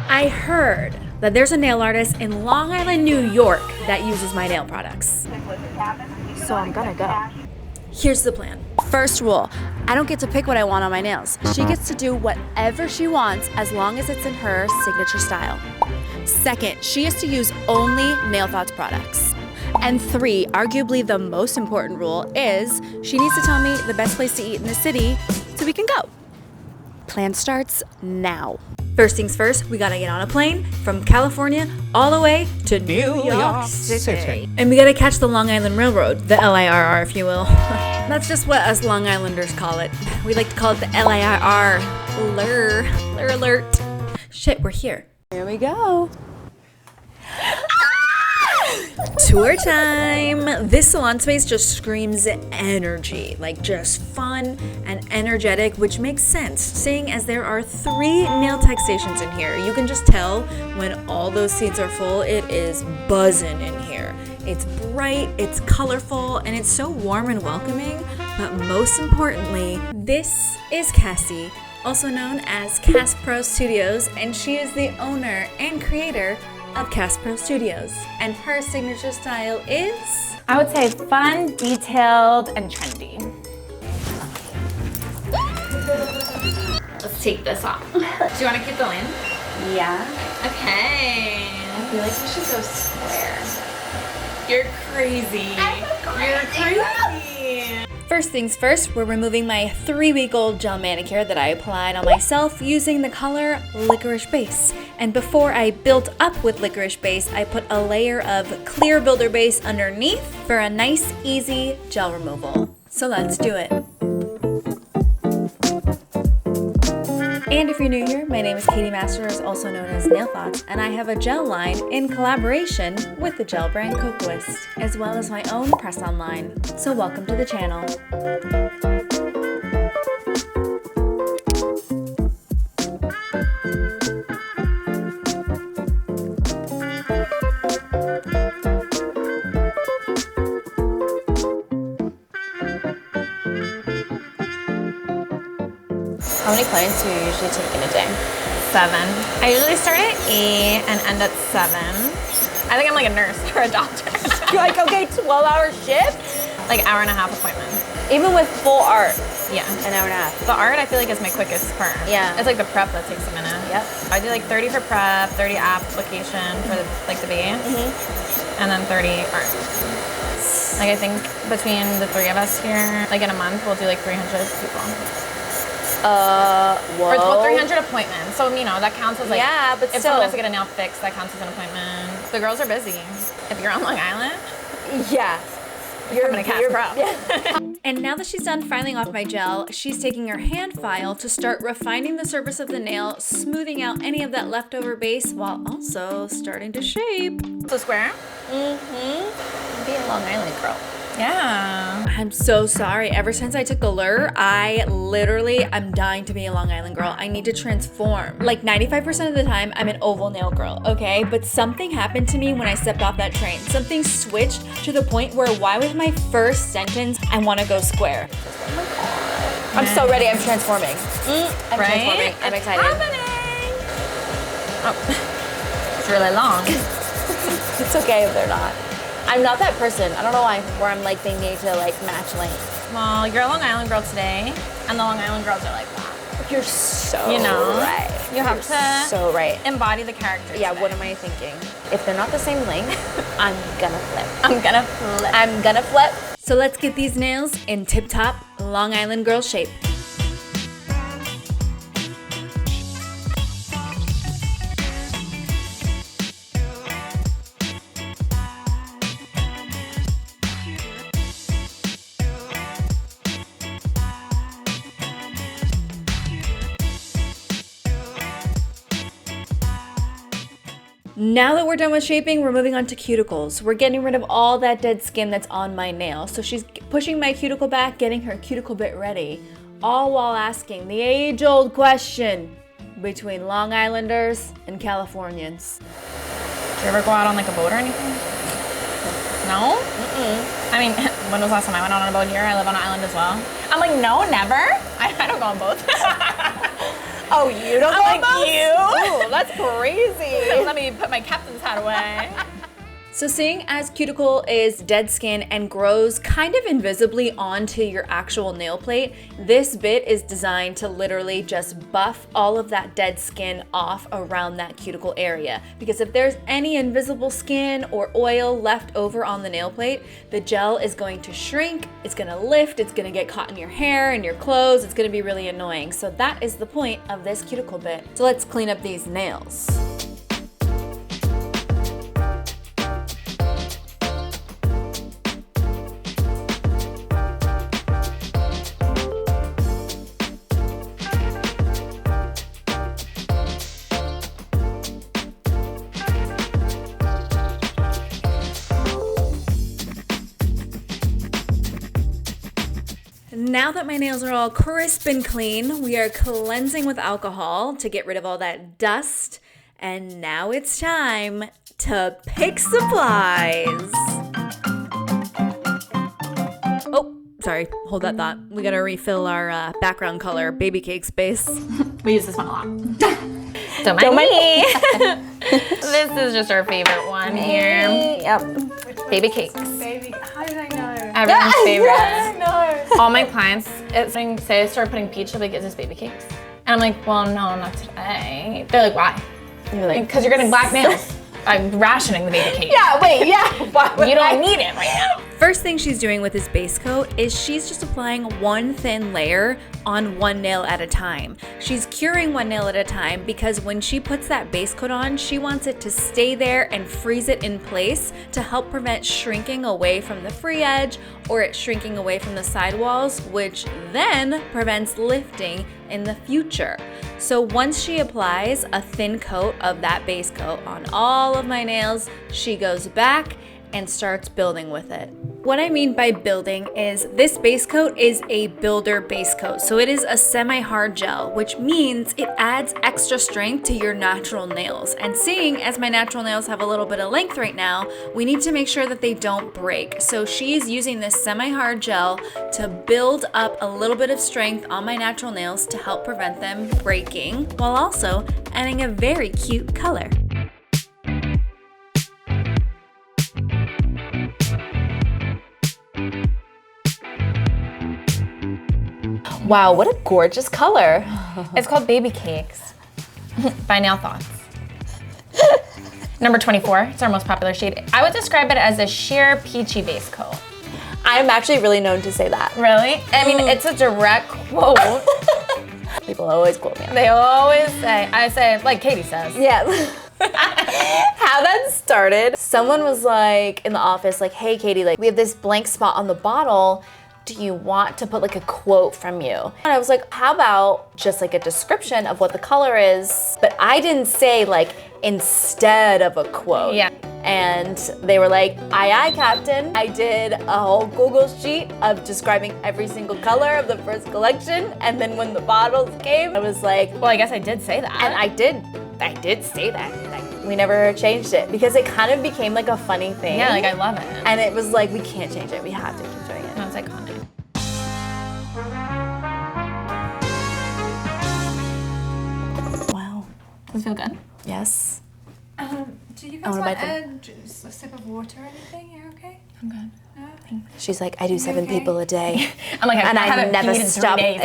I heard that there's a nail artist in Long Island, New York that uses my nail products. So I'm gonna go. Here's the plan. First rule, I don't get to pick what I want on my nails. She gets to do whatever she wants as long as it's in her signature style. Second, she is to use only Nail Thoughts products. And 3, arguably the most important rule, is she needs to tell me the best place to eat in the city so we can go. Plan starts now. First things first, we gotta get on a plane from California all the way to New York City. And we gotta catch the Long Island Railroad, the LIRR if you will. That's just what us Long Islanders call it. We like to call it the LIRR. Lur alert. Shit, we're here. Here we go. Tour time! This salon space just screams energy, like just fun and energetic, which makes sense, seeing as there are 3 nail tech stations in here. You can just tell when all those seats are full, it is buzzing in here. It's bright, it's colorful, and it's so warm and welcoming, but most importantly, this is Cassie, also known as Cass Pro Studios, and she is the owner and creator of Cass Pro Studios, and her signature style is? I would say fun, detailed, and trendy. Let's take this off. Do you want to keep going? Yeah. Okay. I feel like we should go square. You're crazy. You're crazy. First things first, we're removing my 3-week-old gel manicure that I applied on myself using the color Licorice Base. And before I built up with Licorice Base, I put a layer of clear builder base underneath for a nice, easy gel removal. So let's do it. And if you're new here, my name is Katie Masters, also known as Nail Thoughts, and I have a gel line in collaboration with the gel brand Cocoist, as well as my own press-on line. So welcome to the channel. How many clients do you usually take in a day? 7. I usually start at 8 and end at 7. I think I'm like a nurse or a doctor. You're like, okay, 12-hour shift? Like hour and a half appointment. Even with full art, Yeah. an hour and a half. The art I feel like is my quickest part. Yeah. It's like the prep that takes a minute. Yep. I do like 30 for prep, 30 application for the base, and then 30 art. Like I think between the 3 of us here, like in a month, we'll do like 300 people. Whoa. Or 300 appointments. So, you know, that counts as like, Yeah, but if someone has to get a nail fixed, that counts as an appointment. The girls are busy. If you're on Long Island, Yeah. you're coming to Cass Pro. Yeah. And now that she's done filing off my gel, she's taking her hand file to start refining the surface of the nail, smoothing out any of that leftover base while also starting to shape. So square? Be a Long Island girl. Yeah. I'm so sorry. Ever since I took Allure, I'm dying to be a Long Island girl. I need to transform. Like 95% of the time, I'm an oval nail girl, okay? But something happened to me when I stepped off that train. Something switched to the point where why was my first sentence, I want to go square. I'm so ready. I'm transforming. I'm Right? transforming. I'm It's excited. happening. Oh, it's really long. It's okay if they're not. I'm not that person. I don't know why, where I'm like being made to like match length. Well, you're a Long Island girl today, and the Long Island girls are like that. You're so You know, right. you have to So right. embody the character. Yeah, today. what am I thinking? If they're not the same length, I'm gonna flip. I'm gonna flip. I'm gonna flip. So let's get these nails in tip-top Long Island girl shape. Now that we're done with shaping, we're moving on to cuticles. We're getting rid of all that dead skin that's on my nail. So she's pushing my cuticle back, getting her cuticle bit ready, all while asking the age-old question between Long Islanders and Californians. Do you ever go out on like a boat or anything? No? I mean, when was the last time I went out on a boat here? I live on an island as well. I'm like, no, never. I don't go on boats. Oh, you don't like Almost. you? Oh, that's crazy. Let me put my captain's hat away. So seeing as cuticle is dead skin and grows kind of invisibly onto your actual nail plate, this bit is designed to literally just buff all of that dead skin off around that cuticle area. Because if there's any invisible skin or oil left over on the nail plate, the gel is going to shrink, it's gonna lift, it's gonna get caught in your hair and your clothes, it's gonna be really annoying. So that is the point of this cuticle bit. So let's clean up these nails. Now that my nails are all crisp and clean, we are cleansing with alcohol to get rid of all that dust. And now it's time to pick supplies. Oh, sorry, hold that thought. We gotta refill our background color, baby cake space. We use this one a lot. Don't mind me. This is just our favorite one here. Yep. Baby cakes. Baby, how did I know? Everyone's favorite. No. All my clients, say I start putting peach, they're like, is this baby cakes? And I'm like, well, no, not today. They're like, why? You're like, Because you're getting black nails. I'm rationing the baby cake. yeah, wait, yeah. Why would You I? don't need it right now. First thing she's doing with this base coat is she's just applying one thin layer on one nail at a time. She's curing one nail at a time because when she puts that base coat on, she wants it to stay there and freeze it in place to help prevent shrinking away from the free edge or it shrinking away from the sidewalls, which then prevents lifting in the future. So once she applies a thin coat of that base coat on all of my nails, she goes back and starts building with it. What I mean by building is this base coat is a builder base coat. So it is a semi-hard gel, which means it adds extra strength to your natural nails. And seeing as my natural nails have a little bit of length right now, we need to make sure that they don't break. So she's using this semi-hard gel to build up a little bit of strength on my natural nails to help prevent them breaking, while also adding a very cute color. Wow, what a gorgeous color. It's called Baby Cakes by Nail Thoughts. Number 24, it's our most popular shade. I would describe it as a sheer peachy base coat. I'm actually really known to say that. Really? I mean, it's a direct quote. People always quote me on that. They always say, I say, like Katie says. Yeah. How that started, someone was like in the office, like, hey Katie, like we have this blank spot on the bottle. Do you want to put like a quote from you? And I was like, how about just like a description of what the color is? But I didn't say like instead of a quote. Yeah. And they were like, aye, Captain. I did a whole Google sheet of describing every single color of the first collection. And then when the bottles came, I was like, Well, I guess I did say that. and I did say that. Like, we never changed it because it kind of became like a funny thing. Yeah, like I love it. And it was like, we can't change it. We have to keep doing it. No, it's iconic. Wow. Does it feel good? Yes. Do you I guys wanna want bite a sip of water or anything? You're okay? I'm good. No? She's like, I do 7 okay? people a day. I'm like, And I haven't never peed in 3 stop. days.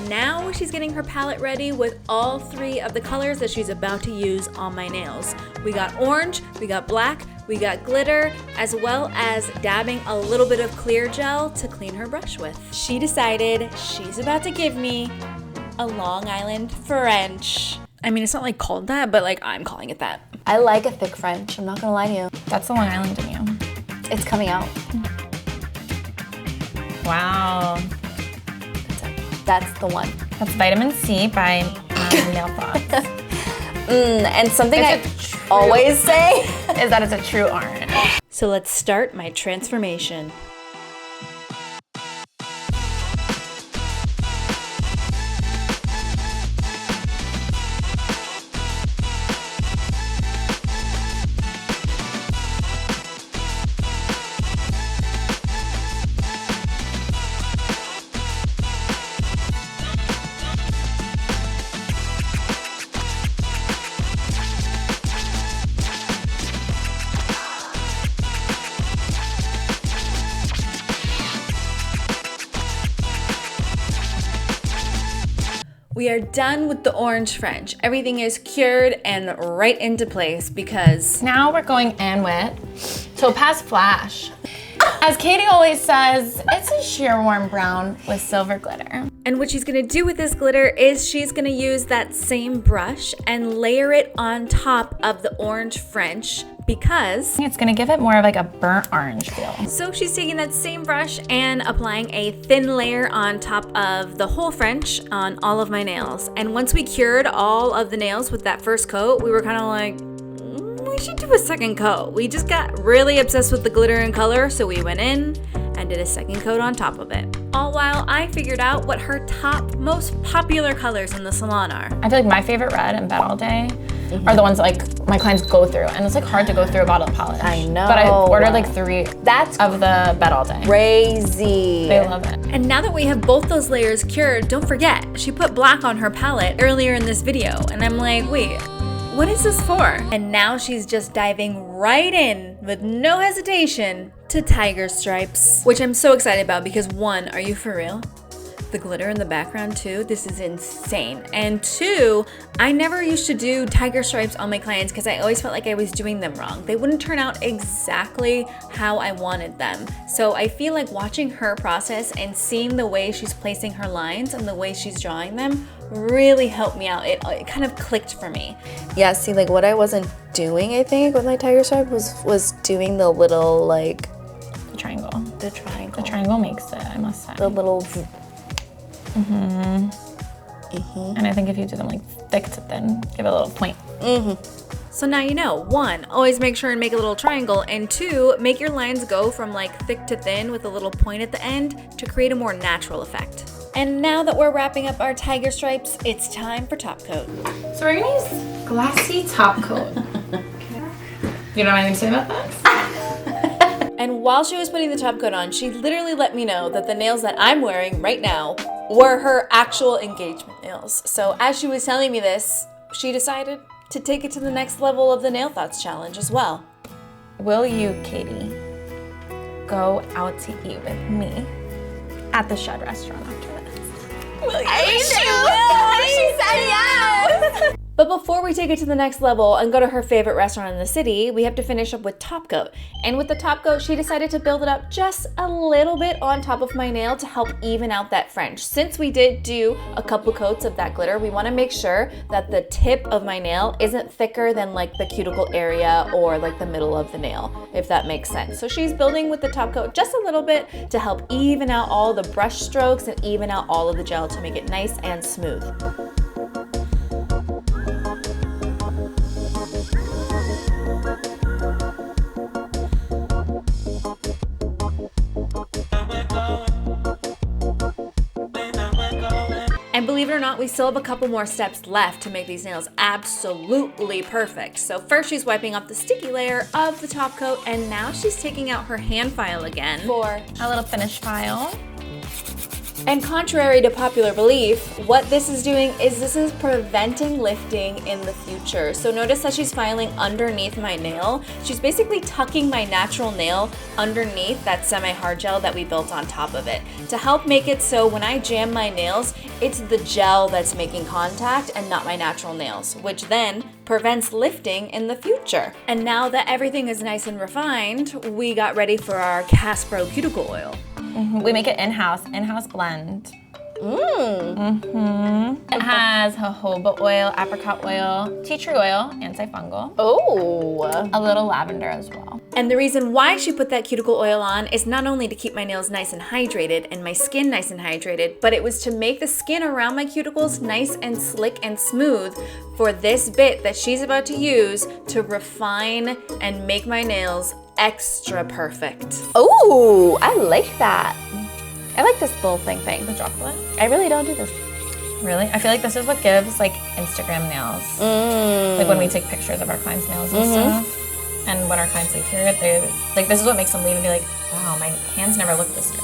Now she's getting her palette ready with all 3 of the colors that she's about to use on my nails. We got orange, we got black, we got glitter, as well as dabbing a little bit of clear gel to clean her brush with. She decided she's about to give me a Long Island French. I mean, it's not like called that, but like I'm calling it that. I like a thick French. I'm not gonna lie to you. That's the Long Island in you. It's coming out. Wow. That's the one. That's Vitamin C by Nail Thoughts. And something It's I always say. Is that it's a true orange. So let's start my transformation. We are done with the orange French. Everything is cured and right into place because Now we're going in with Topaz Flash. As Katie always says, it's a sheer warm brown with silver glitter. And what she's gonna do with this glitter is she's gonna use that same brush and layer it on top of the orange French because It's gonna give it more of like a burnt orange feel. so she's taking that same brush and applying a thin layer on top of the whole French on all of my nails. And once we cured all of the nails with that first coat, we were kind of like, we should do a second coat. We just got really obsessed with the glitter and color, so we went in and did a second coat on top of it. All while I figured out what her top most popular colors in the salon are. I feel like my favorite red and Bed All Day are the ones that like my clients go through, and it's like hard to go through a bottle of polish. I know. But I ordered like 3 That's of the Bed All Day. crazy. They love it. And now that we have both those layers cured, don't forget, she put black on her palette earlier in this video. And I'm like, wait, what is this for? And now she's just diving right in with no hesitation to tiger stripes, which I'm so excited about because 1, are you for real? The glitter in the background too, this is insane. And 2, I never used to do tiger stripes on my clients because I always felt like I was doing them wrong. They wouldn't turn out exactly how I wanted them. So I feel like watching her process and seeing the way she's placing her lines and the way she's drawing them really helped me out. It kind of clicked for me. Yeah, see, like what I wasn't doing, I think, with my tiger stripe was doing the little, like, The triangle. the triangle. The triangle makes it, I must say. The little, And I think if you do them like thick to thin, give it a little point. So now you know, 1, always make sure and make a little triangle, and 2, make your lines go from like thick to thin with a little point at the end to create a more natural effect. And now that we're wrapping up our tiger stripes, it's time for top coat. So we're gonna use glassy top coat. You don't have anything to say about that? And while she was putting the top coat on, she literally let me know that the nails that I'm wearing right now were her actual engagement nails. So as she was telling me this, she decided to take it to the next level of the Nail Thoughts Challenge as well. Will you, Katie, go out to eat with me at the Shed restaurant after this? She said yes. But before we take it to the next level and go to her favorite restaurant in the city, we have to finish up with top coat. And with the top coat, she decided to build it up just a little bit on top of my nail to help even out that French. Since we did do a couple coats of that glitter, we want to make sure that the tip of my nail isn't thicker than like the cuticle area or like the middle of the nail, if that makes sense. So she's building with the top coat just a little bit to help even out all the brush strokes and even out all of the gel to make it nice and smooth. And believe it or not, we still have a couple more steps left to make these nails absolutely perfect. So first she's wiping off the sticky layer of the top coat, and now she's taking out her hand file again for A little finish file. And contrary to popular belief, what this is doing is this is preventing lifting in the future. So notice that she's filing underneath my nail. She's basically tucking my natural nail underneath that semi-hard gel that we built on top of it to help make it so when I jam my nails, it's the gel that's making contact and not my natural nails, which then prevents lifting in the future. And now that everything is nice and refined, we got ready for our Cassie McLeod cuticle oil. We make it in-house blend. It has jojoba oil, apricot oil, tea tree oil, antifungal. Oh. A little lavender as well. And the reason why she put that cuticle oil on is not only to keep my nails nice and hydrated and my skin nice and hydrated, but it was to make the skin around my cuticles nice and slick and smooth for this bit that she's about to use to refine and make my nails extra perfect. Oh, I like that. I like this little thing. The droplet. I really don't do this. Really? I feel like this is what gives like Instagram nails. Like when we take pictures of our clients' nails and stuff. And when our clients leave here, they like this is what makes them leave and be like, wow, my hands never looked this good.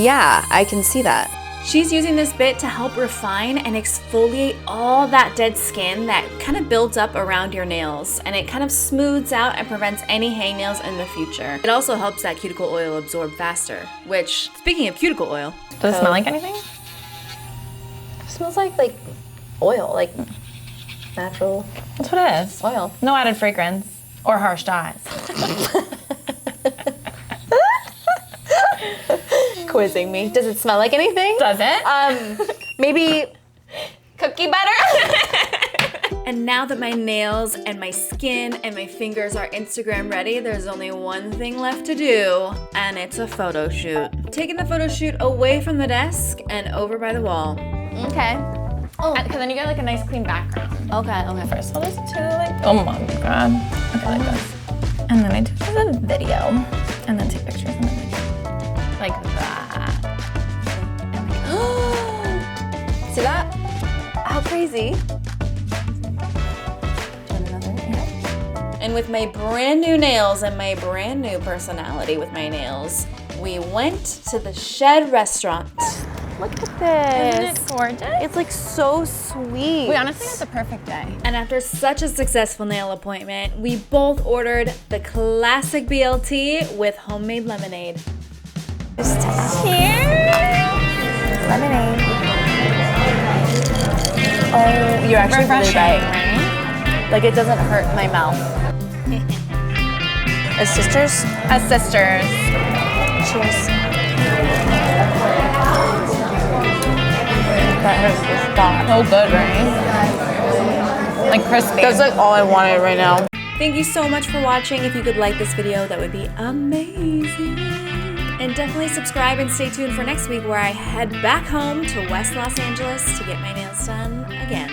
Yeah, I can see that. She's using this bit to help refine and exfoliate all that dead skin that kind of builds up around your nails, and it kind of smooths out and prevents any hangnails in the future. It also helps that cuticle oil absorb faster, which, speaking of cuticle oil, Does it smell like anything? It smells like oil, like natural That's what it is. oil. No added fragrance or harsh dyes. Quizzing me. Does it smell like anything? Does it? Maybe cookie butter? And now that my nails and my skin and my fingers are Instagram ready, there's only one thing left to do, and it's a photo shoot. Taking the photo shoot away from the desk and over by the wall. Okay. Because then you get like a nice clean background. Okay. First, I'll just do like, oh my god. Okay, like this. And then I do the video, and then take pictures in the video. Like that. See that? How crazy. And with my brand new nails and my brand new personality with my nails, we went to the Shed restaurant. Look at this. Isn't it gorgeous? It's like so sweet. We honestly had the perfect day. And after such a successful nail appointment, we both ordered the classic BLT with homemade lemonade. Cheers! Lemonade. Oh, you're actually really Refreshing, right. Like it doesn't hurt my mouth. As sisters? As sisters. Cheers. That hurts the spot. So good, right? Like crispy. That's like all I wanted right now. Thank you so much for watching. If you could like this video, that would be amazing. And definitely subscribe and stay tuned for next week where I head back home to West Los Angeles to get my nails done again.